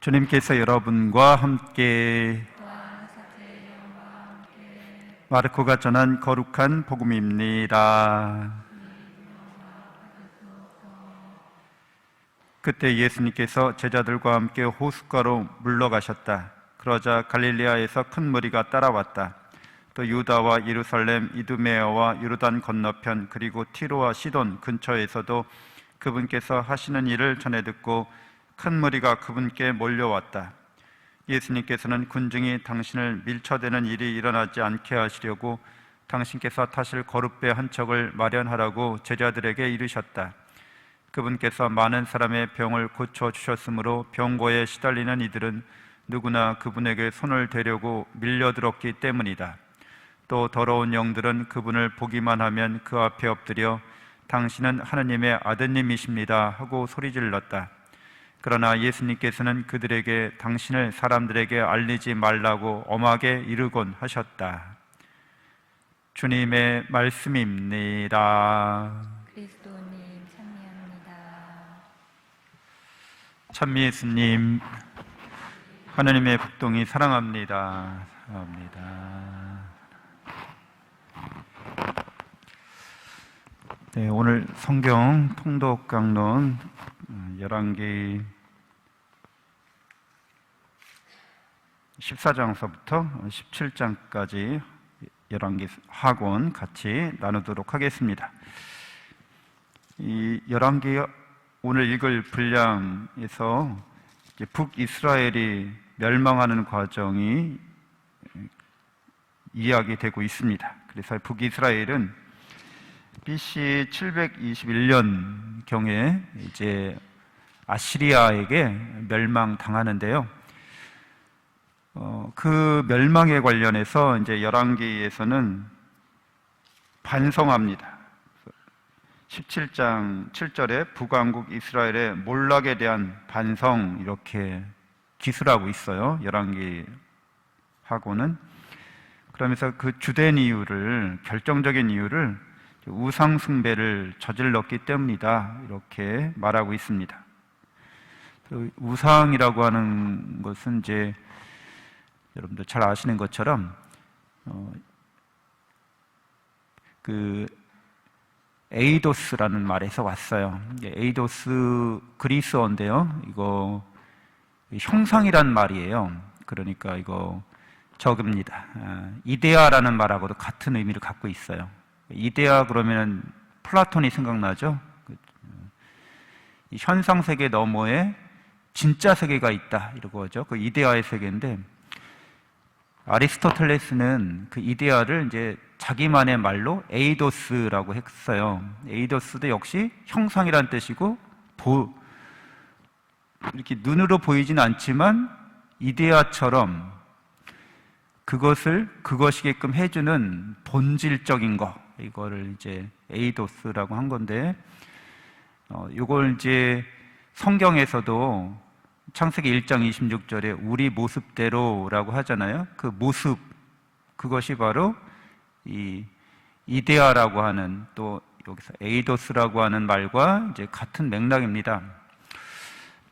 주님께서 여러분과 함께 마르코가 전한 거룩한 복음입니다. 그때 예수님께서 제자들과 함께 호숫가로 물러가셨다. 그러자 갈릴리아에서 큰 무리가 따라왔다. 또 유다와 예루살렘, 이두메아와 요르단 건너편 그리고 티로와 시돈 근처에서도 그분께서 하시는 일을 전해 듣고 큰 무리가 그분께 몰려왔다. 예수님께서는 군중이 당신을 밀쳐대는 일이 일어나지 않게 하시려고 당신께서 타실 거룻배 한 척을 마련하라고 제자들에게 이르셨다. 그분께서 많은 사람의 병을 고쳐주셨으므로 병고에 시달리는 이들은 누구나 그분에게 손을 대려고 밀려들었기 때문이다. 또 더러운 영들은 그분을 보기만 하면 그 앞에 엎드려 당신은 하느님의 아드님이십니다 하고 소리질렀다. 그러나 예수님께서는 그들에게 당신을 사람들에게 알리지 말라고 엄하게 이르곤 하셨다. 주님의 말씀입니다. 그리스도님 찬미합니다. 찬미 예수님, 하나님의 복동이 사랑합니다. 사랑합니다. 네, 오늘 성경 통독 강론 열왕기 14장서부터 17장까지 열왕기 학원 같이 나누도록 하겠습니다. 이 열왕기 오늘 읽을 분량에서 북이스라엘이 멸망하는 과정이 이야기되고 있습니다. 그래서 북이스라엘은 BC 721년 경에 이제 아시리아에게 멸망당하는데요. 그 멸망에 관련해서 이제 열왕기에서는 반성합니다. 17장 7절에 북왕국 이스라엘의 몰락에 대한 반성 이렇게 기술하고 있어요. 열왕기 하고는. 그러면서 그 주된 이유를, 결정적인 이유를 우상 숭배를 저질렀기 때문이다 이렇게 말하고 있습니다. 우상이라고 하는 것은 이제 여러분들 잘 아시는 것처럼 그 에이도스라는 말에서 왔어요. 에이도스 그리스어인데요. 이거 형상이란 말이에요. 그러니까 이거 적읍니다. 이데아라는 말하고도 같은 의미를 갖고 있어요. 이데아 그러면 플라톤이 생각나죠. 이 현상 세계 너머에 진짜 세계가 있다 이러고죠. 그 이데아의 세계인데 아리스토텔레스는 그 이데아를 이제 자기만의 말로 에이도스라고 했어요. 에이도스도 역시 형상이란 뜻이고 이렇게 눈으로 보이진 않지만 이데아처럼 그것이게끔 해주는 본질적인 거, 이거를 이제 에이도스라고 한 건데, 이걸 이제 성경에서도 창세기 1장 26절에 우리 모습대로라고 하잖아요. 그 모습, 그것이 바로 이 이데아라고 하는, 또 여기서 에이도스라고 하는 말과 이제 같은 맥락입니다.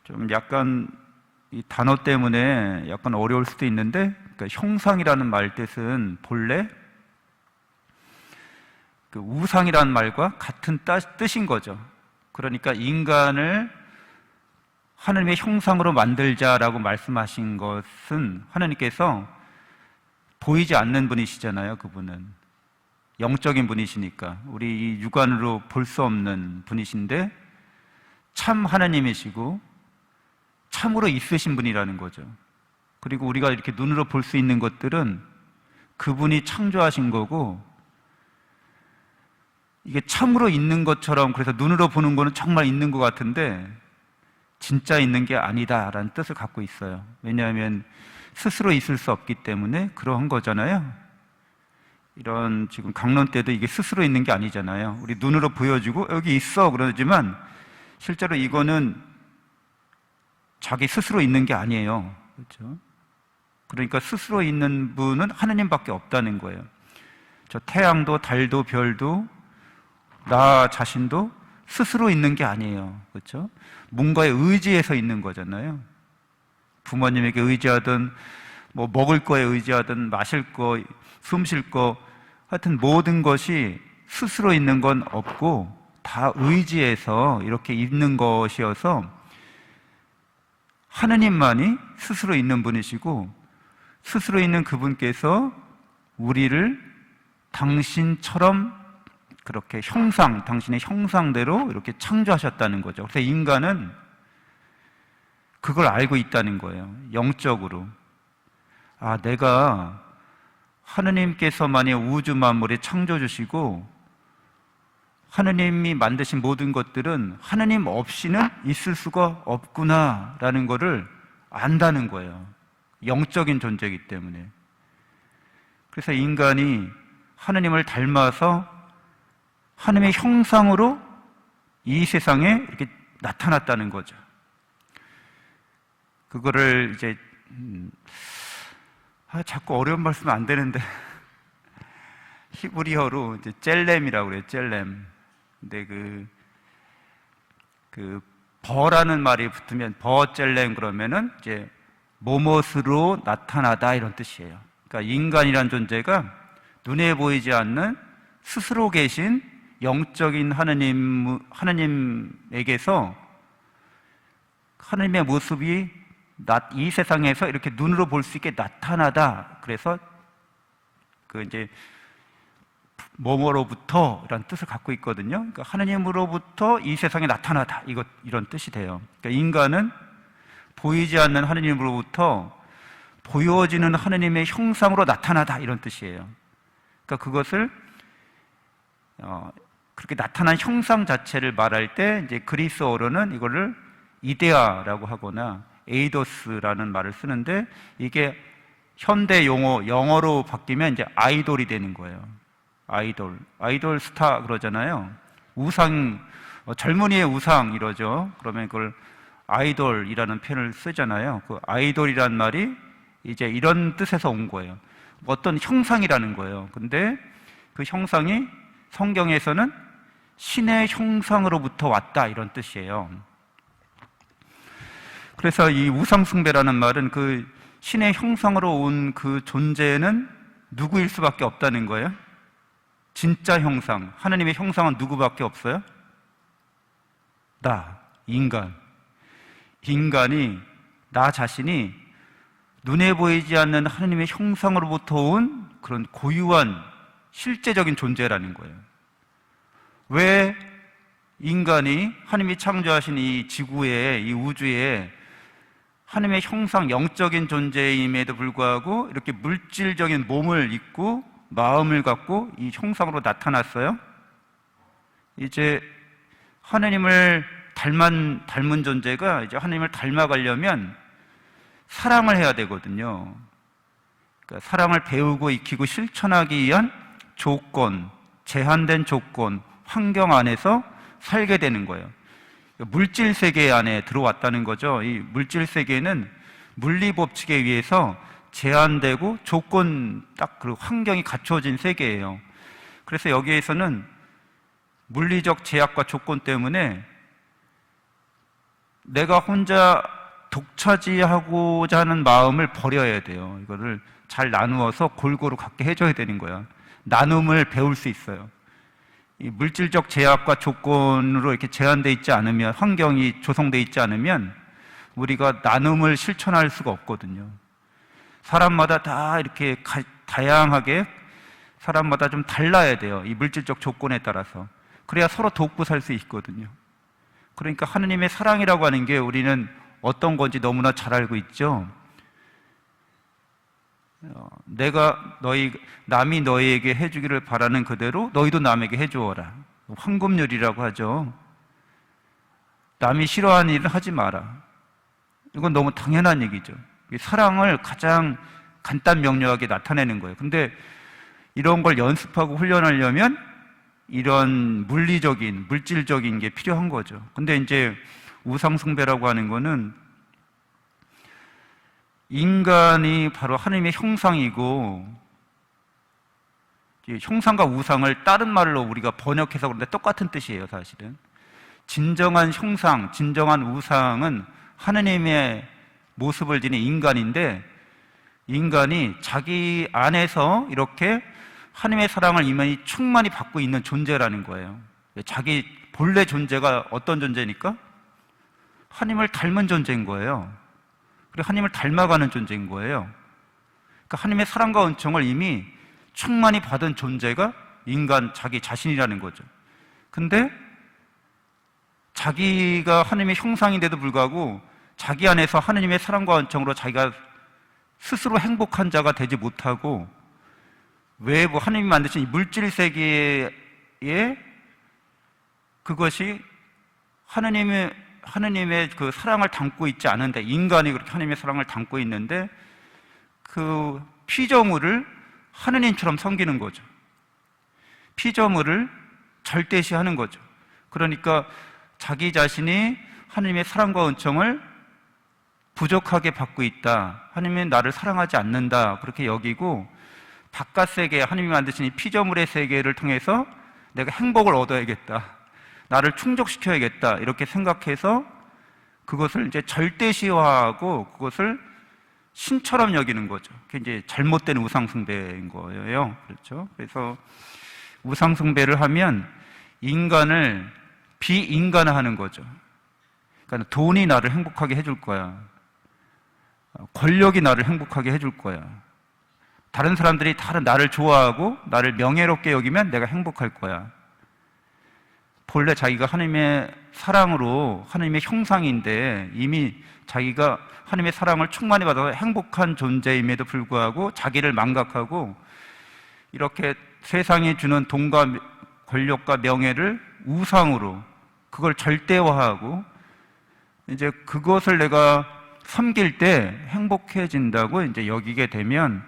좀 약간 이 단어 때문에 약간 어려울 수도 있는데, 그러니까 형상이라는 말 뜻은 본래 그 우상이라는 말과 같은 뜻인 거죠. 그러니까 인간을 하나님의 형상으로 만들자라고 말씀하신 것은 하나님께서 보이지 않는 분이시잖아요. 그분은 영적인 분이시니까 우리 육안으로 볼 수 없는 분이신데 참 하나님이시고 참으로 있으신 분이라는 거죠. 그리고 우리가 이렇게 눈으로 볼 수 있는 것들은 그분이 창조하신 거고, 이게 참으로 있는 것처럼, 그래서 눈으로 보는 거는 정말 있는 것 같은데 진짜 있는 게 아니다라는 뜻을 갖고 있어요. 왜냐하면 스스로 있을 수 없기 때문에 그러한 거잖아요. 이런 지금 강론 때도 이게 스스로 있는 게 아니잖아요. 우리 눈으로 보여주고 여기 있어 그러지만 실제로 이거는 자기 스스로 있는 게 아니에요. 그렇죠? 그러니까 스스로 있는 분은 하느님밖에 없다는 거예요. 저 태양도 달도 별도 나 자신도 스스로 있는 게 아니에요. 그렇죠? 뭔가에 의지해서 있는 거잖아요. 부모님에게 의지하든 뭐 먹을 거에 의지하든 마실 거, 숨 쉴 거, 하여튼 모든 것이 스스로 있는 건 없고 다 의지해서 이렇게 있는 것이어서 하느님만이 스스로 있는 분이시고 스스로 있는 그분께서 우리를 당신처럼 그렇게 당신의 형상대로 이렇게 창조하셨다는 거죠. 그래서 인간은 그걸 알고 있다는 거예요. 영적으로. 아, 내가 하느님께서만이 우주 만물에 창조 주시고 하느님이 만드신 모든 것들은 하느님 없이는 있을 수가 없구나라는 것을 안다는 거예요. 영적인 존재이기 때문에. 그래서 인간이 하느님을 닮아서 하느님의 형상으로 이 세상에 이렇게 나타났다는 거죠. 그거를 이제 자꾸 어려운 말씀 안 되는데 히브리어로 이제 젤렘이라고 그래요. 젤렘. 근데 그 버라는 말이 붙으면 버젤렘 그러면은 이제 뭐뭇으로 나타나다 이런 뜻이에요. 그러니까 인간이란 존재가 눈에 보이지 않는 스스로 계신 영적인 하느님에게서 하느님의 모습이 이 세상에서 이렇게 눈으로 볼 수 있게 나타나다. 그래서 그 이제 뭐뭐로부터 이런 뜻을 갖고 있거든요. 그러니까 하느님으로부터 이 세상에 나타나다. 이런 뜻이 돼요. 그러니까 인간은 보이지 않는 하느님으로부터 보여지는 하느님의 형상으로 나타나다. 이런 뜻이에요. 그러니까 그것을 그렇게 나타난 형상 자체를 말할 때 이제 그리스어로는 이거를 이데아라고 하거나 에이도스라는 말을 쓰는데 이게 현대 용어 영어로 바뀌면 이제 아이돌이 되는 거예요. 아이돌 스타 그러잖아요. 우상, 젊은이의 우상 이러죠. 그러면 그걸 아이돌이라는 표현을 쓰잖아요. 그 아이돌이라는 말이 이제 이런 뜻에서 온 거예요. 어떤 형상이라는 거예요. 근데 그 형상이 성경에서는 신의 형상으로부터 왔다 이런 뜻이에요. 그래서 이 우상숭배라는 말은 그 신의 형상으로 온 그 존재는 누구일 수밖에 없다는 거예요. 진짜 형상, 하나님의 형상은 누구밖에 없어요? 인간이 나 자신이 눈에 보이지 않는 하나님의 형상으로부터 온 그런 고유한 실제적인 존재라는 거예요. 왜 인간이 하나님이 창조하신 이 지구에, 이 우주에 하나님의 형상, 영적인 존재임에도 불구하고 이렇게 물질적인 몸을 입고 마음을 갖고 이 형상으로 나타났어요? 이제 하나님을 닮은 존재가 이제 하나님을 닮아가려면 사랑을 해야 되거든요. 그러니까 사랑을 배우고 익히고 실천하기 위한 조건, 제한된 조건, 환경 안에서 살게 되는 거예요. 물질 세계 안에 들어왔다는 거죠. 이 물질 세계는 물리 법칙에 의해서 제한되고 조건 딱 그 환경이 갖춰진 세계예요. 그래서 여기에서는 물리적 제약과 조건 때문에 내가 혼자 독차지하고자 하는 마음을 버려야 돼요. 이거를 잘 나누어서 골고루 갖게 해줘야 되는 거야. 나눔을 배울 수 있어요. 이 물질적 제약과 조건으로 이렇게 제한되어 있지 않으면, 환경이 조성되어 있지 않으면 우리가 나눔을 실천할 수가 없거든요. 사람마다 다 이렇게 다양하게 사람마다 좀 달라야 돼요. 이 물질적 조건에 따라서. 그래야 서로 돕고 살 수 있거든요. 그러니까 하느님의 사랑이라고 하는 게 우리는 어떤 건지 너무나 잘 알고 있죠. 남이 너희에게 해주기를 바라는 그대로 너희도 남에게 해주어라. 황금률이라고 하죠. 남이 싫어하는 일은 하지 마라. 이건 너무 당연한 얘기죠. 사랑을 가장 간단 명료하게 나타내는 거예요. 근데 이런 걸 연습하고 훈련하려면 이런 물질적인 게 필요한 거죠. 근데 이제 우상숭배라고 하는 거는 인간이 바로 하나님의 형상이고, 형상과 우상을 다른 말로 우리가 번역해서 그런데 똑같은 뜻이에요, 사실은. 진정한 형상, 진정한 우상은 하나님의 모습을 지닌 인간인데, 인간이 자기 안에서 이렇게 하나님의 사랑을 이미 충만히 받고 있는 존재라는 거예요. 자기 본래 존재가 어떤 존재니까? 하나님을 닮은 존재인 거예요. 그리고 하나님을 닮아가는 존재인 거예요. 그러니까 하나님의 사랑과 은총을 이미 충만히 받은 존재가 인간 자기 자신이라는 거죠. 근데 자기가 하나님의 형상인데도 불구하고 자기 안에서 하나님의 사랑과 은총으로 자기가 스스로 행복한 자가 되지 못하고 외부 하나님이 만드신 이 물질 세계에 그것이 하나님의 그 사랑을 담고 있지 않은데, 인간이 그렇게 하나님의 사랑을 담고 있는데 그 피조물을 하나님처럼 섬기는 거죠. 피조물을 절대시하는 거죠. 그러니까 자기 자신이 하나님의 사랑과 은총을 부족하게 받고 있다, 하나님은 나를 사랑하지 않는다, 그렇게 여기고 바깥 세계, 하나님이 만드신 이 피조물의 세계를 통해서 내가 행복을 얻어야겠다, 나를 충족시켜야겠다, 이렇게 생각해서 그것을 이제 절대시화하고 그것을 신처럼 여기는 거죠. 그게 이제 잘못된 우상숭배인 거예요. 그렇죠? 그래서 우상숭배를 하면 인간을 비인간화하는 거죠. 그러니까 돈이 나를 행복하게 해줄 거야, 권력이 나를 행복하게 해줄 거야, 다른 사람들이 다른 나를 좋아하고 나를 명예롭게 여기면 내가 행복할 거야. 본래 자기가 하나님의 사랑으로 하나님의 형상인데 이미 자기가 하나님의 사랑을 충만히 받아서 행복한 존재임에도 불구하고 자기를 망각하고 이렇게 세상이 주는 돈과 권력과 명예를 우상으로 그걸 절대화하고 이제 그것을 내가 섬길 때 행복해진다고 이제 여기게 되면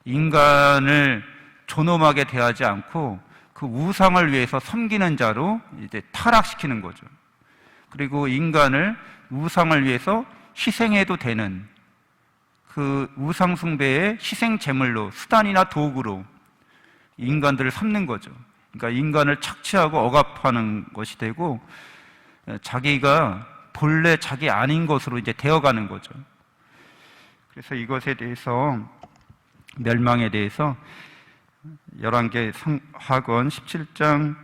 인간을 존엄하게 대하지 않고 그 우상을 위해서 섬기는 자로 이제 타락시키는 거죠. 그리고 인간을 우상을 위해서 희생해도 되는 그 우상숭배의 희생 제물로, 수단이나 도구로 인간들을 삼는 거죠. 그러니까 인간을 착취하고 억압하는 것이 되고 자기가 본래 자기 아닌 것으로 이제 되어가는 거죠. 그래서 이것에 대해서, 멸망에 대해서 열왕기 하권 17장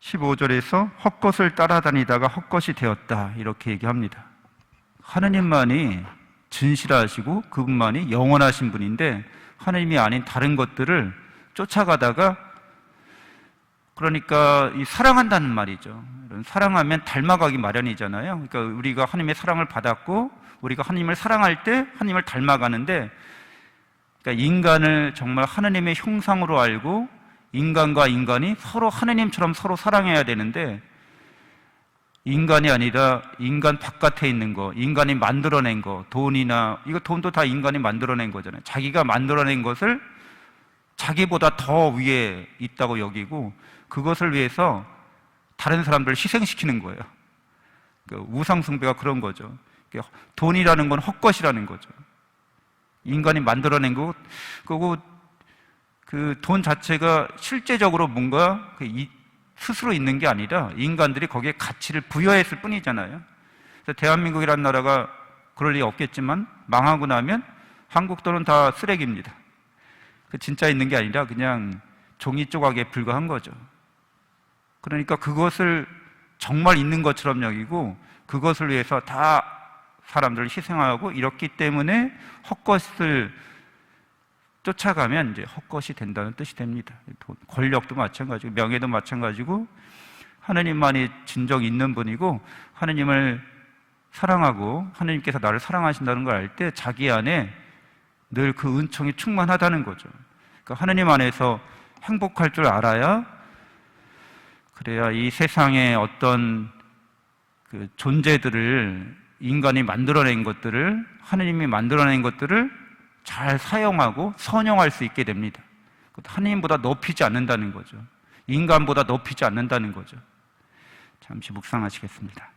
15절에서 헛것을 따라다니다가 헛것이 되었다, 이렇게 얘기합니다. 하느님만이 진실하시고 그분만이 영원하신 분인데 하느님이 아닌 다른 것들을 쫓아가다가, 그러니까 이 사랑한다는 말이죠. 사랑하면 닮아가기 마련이잖아요. 그러니까 우리가 하나님의 사랑을 받았고 우리가 하나님을 사랑할 때 하나님을 닮아가는데, 그러니까 인간을 정말 하나님의 형상으로 알고 인간과 인간이 서로 하나님처럼 서로 사랑해야 되는데, 인간이 아니라 인간 바깥에 있는 거, 인간이 만들어낸 거, 돈이나, 이거 돈도 다 인간이 만들어낸 거잖아요. 자기가 만들어낸 것을 자기보다 더 위에 있다고 여기고 그것을 위해서 다른 사람들을 희생시키는 거예요. 우상숭배가 그런 거죠. 돈이라는 건 헛것이라는 거죠. 인간이 만들어낸 거, 그리고 그 돈 자체가 실제적으로 뭔가 스스로 있는 게 아니라 인간들이 거기에 가치를 부여했을 뿐이잖아요. 그래서 대한민국이라는 나라가 그럴 리 없겠지만 망하고 나면 한국 돈은 다 쓰레기입니다. 진짜 있는 게 아니라 그냥 종이 조각에 불과한 거죠. 그러니까 그것을 정말 있는 것처럼 여기고 그것을 위해서 다 사람들을 희생하고 이렇기 때문에 헛것을 쫓아가면 이제 헛것이 된다는 뜻이 됩니다. 권력도 마찬가지고 명예도 마찬가지고 하느님만이 진정 있는 분이고 하느님을 사랑하고 하느님께서 나를 사랑하신다는 걸 알 때 자기 안에 늘 그 은총이 충만하다는 거죠. 그러니까 하느님 안에서 행복할 줄 알아야, 그래야 이 세상의 어떤 그 존재들을, 인간이 만들어낸 것들을, 하느님이 만들어낸 것들을 잘 사용하고 선용할 수 있게 됩니다. 하느님보다 높이지 않는다는 거죠. 인간보다 높이지 않는다는 거죠. 잠시 묵상하시겠습니다.